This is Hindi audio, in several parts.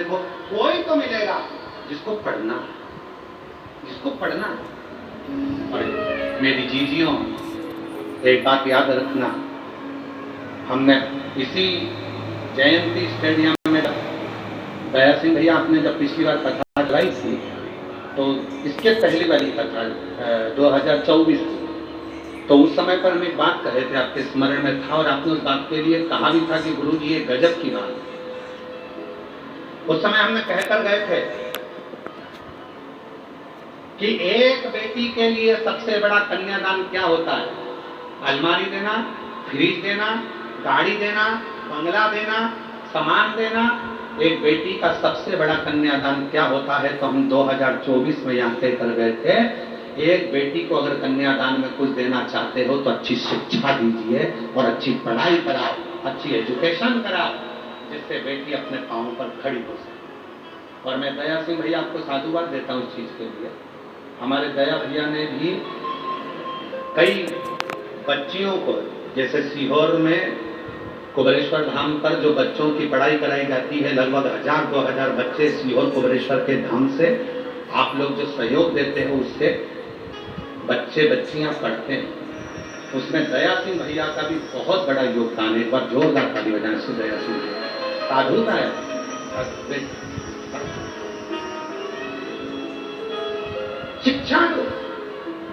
को कोई तो मिलेगा जिसको पढ़ना, जिसको पढ़ना। और मेरी जीजियों, एक बात याद रखना, हमने इसी जयंती स्टेडियम में दया सिंह भैया आपने जब पिछली बार कथा चलाई थी, तो इसके पहली वाली कथा 2024 थी, तो उस समय पर हम एक बात कहे थे, आपके स्मरण में था, और आपने उस बात के लिए कहा भी था कि गुरु जी ये गजब की बात। उस समय हमने कहकर गए थे कि एक बेटी के लिए सबसे बड़ा कन्यादान क्या होता है? अलमारी देना, फ्रिज देना, गाड़ी देना, बंगला देना, सामान देना। एक बेटी का सबसे बड़ा कन्यादान क्या होता है? तो हम 2024 में यहाँ तय कर गए थे, एक बेटी को अगर कन्यादान में कुछ देना चाहते हो तो अच्छी शिक्षा दीजिए और अच्छी पढ़ाई कराओ, अच्छी एजुकेशन कराओ, जिससे बेटी अपने पांव पर खड़ी हो सके। और मैं दया सिंह भैया आपको साधुवाद देता हूँ इस चीज के लिए। हमारे दया भैया ने भी कई बच्चियों को, जैसे सीहोर में कुबेरेश्वर धाम पर जो बच्चों की पढ़ाई कराई जाती है, लगभग 1000-2000 बच्चे सीहोर कुबेरेश्वर के धाम से आप लोग जो सहयोग देते हो उससे बच्चे बच्चियां पढ़ते हैं। उसमें दया सिंह भैया का भी बहुत बड़ा योगदान है। एक बार जोरदार ताली बजाने से दया सिंह भैया साधुता है। शिक्षा दो।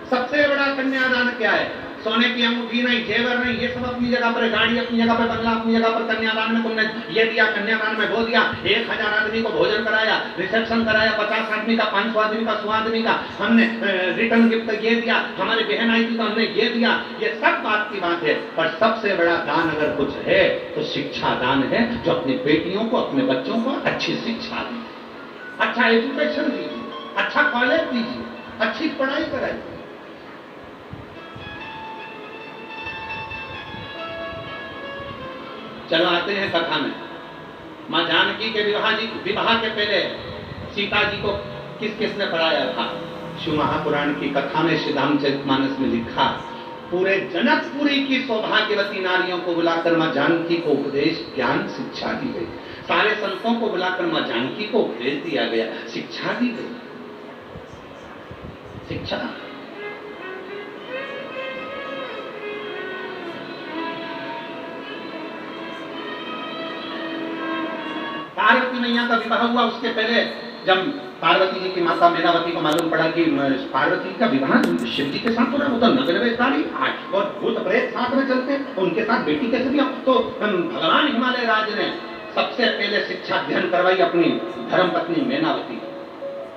सबसे बड़ा कन्यादान क्या है? सोने की अंगूठी नहीं, जेवर नहीं, ये सब अपनी जगह पर, गाड़ी अपनी जगह पर, बंगला अपनी जगह पर। कन्यादान में तुमने ये दिया, कन्यादान में वो दिया, 1000 आदमी को भोजन कराया, रिसेप्शन कराया, 50 आदमी का, 500 आदमी का, 100 आदमी का, हमने रिटर्न गिफ्ट ये दिया, हमारी बहन आई थी तो हमने ये दिया। ये सब बात की बात है, पर सबसे बड़ा दान अगर कुछ है तो शिक्षा दान है, जो अपनी बेटियों को, अपने बच्चों को अच्छी शिक्षा दी, अच्छा एजुकेशन दीजिए, अच्छा कॉलेज दीजिए, अच्छी पढ़ाई कराइए। चलो आते हैं कथा में। मां जानकी के विवाह के पहले सीता जी को किस किसने पढ़ाया था? शिव महापुराण की कथा में, श्री रामचरितमानस में लिखा, पूरे जनकपुरी की सौभाग्यवती नारियों को बुलाकर मां जानकी को उपदेश, ज्ञान, शिक्षा दी गई। सारे संतों को बुलाकर मां जानकी को उपदेश दिया गया, शिक्षा दी गई। शिक्षा पार्वती मैया का विवाह हुआ, उसके पहले जब पार्वती जी की माता मेनावती को मालूम पड़ा कि पार्वती का विवाह शिव जी के साथ हो रहा है, वो तो नगरवेशाली और भूत प्रेत साथ में चलते हैं, उनके साथ बेटी कैसे भी? तो भगवान हिमालय राज ने सबसे पहले शिक्षा अध्ययन करवाई अपनी धर्म पत्नी मेनावती को।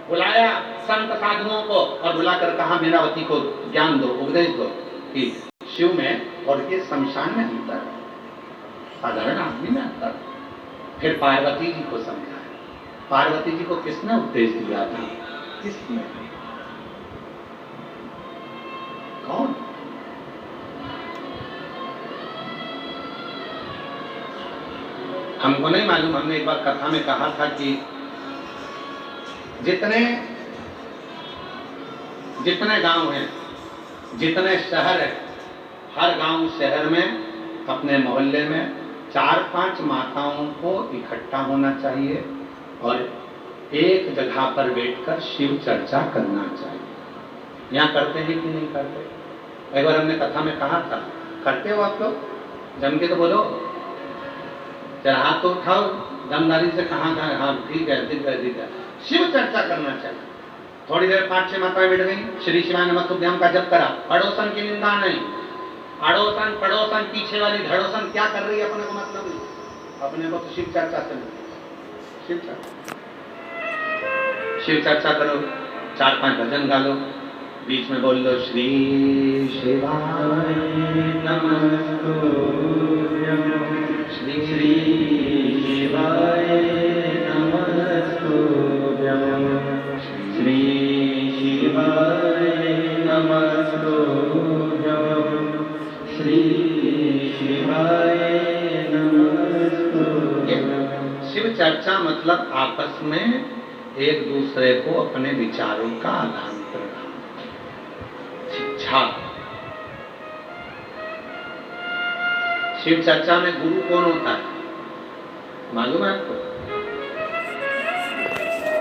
बुलाया संत साधुओं को और बुलाकर कहा, मेनावती को ज्ञान दो, उपदेश दो कि शिव में और ये शमशान में अंतर, साधारण आदमी में अंतर। फिर पार्वती जी को समझाया। पार्वती जी को किसने उपदेश दिया था? किसने? कौन? हमको नहीं मालूम। हमने एक बार कथा में कहा था कि जितने गांव हैं, जितने शहर हैं, हर गांव शहर में, अपने मोहल्ले में 4-5 माताओं को इकट्ठा होना चाहिए और एक जगह पर बैठकर शिव चर्चा करना चाहिए। यहाँ करते हैं कि नहीं करते? एक बार हमने कथा में कहा था, करते हो आप लोग? जम के तो बोलो, जरा हाथ तो उठाओ दमदारी से। कहाँ? हाँ ठीक है, ठीक है, ठीक है। शिव चर्चा करना चाहिए। थोड़ी देर 5-6 माताएं बैठ गई, श्री शिवाय नमस्तुभ्याम का जप करा। पड़ोसन की निंदा नहीं, अड़ोसन पड़ोसन पीछे वाली धड़ोसन क्या कर रही है अपने को मतलब नहीं, अपने को तो शिव चर्चा करनी। शिव चर्चा करो, 4-5 भजन गा लो, बीच में बोल लो श्री शिवाय नमस्तुभ्याम, श्री शिवाय नमस्तुभ्याम, श्री शिवाय नमस्तुभ्याम, श्री शिवाय नमस्तुभ्याम। शिव चर्चा मतलब आपस में एक दूसरे को अपने विचारों का आदान प्रदान, शिक्षा। शिव चर्चा में गुरु कौन होता है मालूम है आपको?